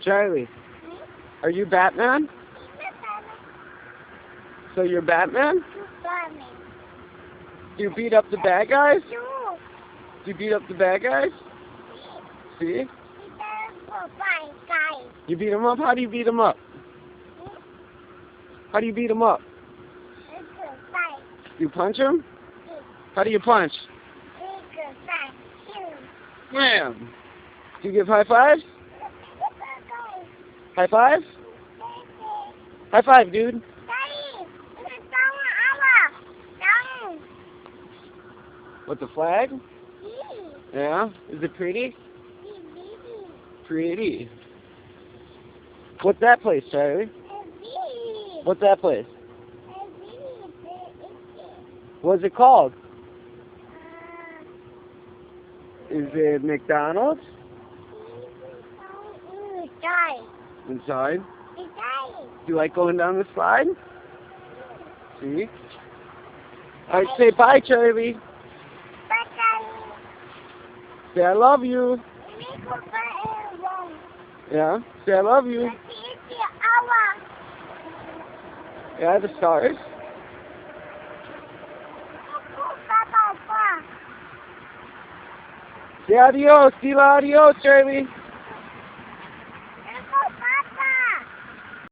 Charlie, are you Batman? So you're Batman? Do you beat up the bad guys? Do you beat up the bad guys? See? You beat them up? How do you beat them up? How do you beat them up? You punch them? How do you punch? Bam! Do you give high fives? High five? High five, dude. With the flag? Yeah? Is it pretty? Pretty. What's that place, Charlie? What's that place? What's it called? Is it McDonald's? Inside? Do you like going down the slide? See? Alright, say bye, Charlie. Say I love you. Yeah? Say I love you. Yeah, the stars. Say adios. Dila adios, Charlie.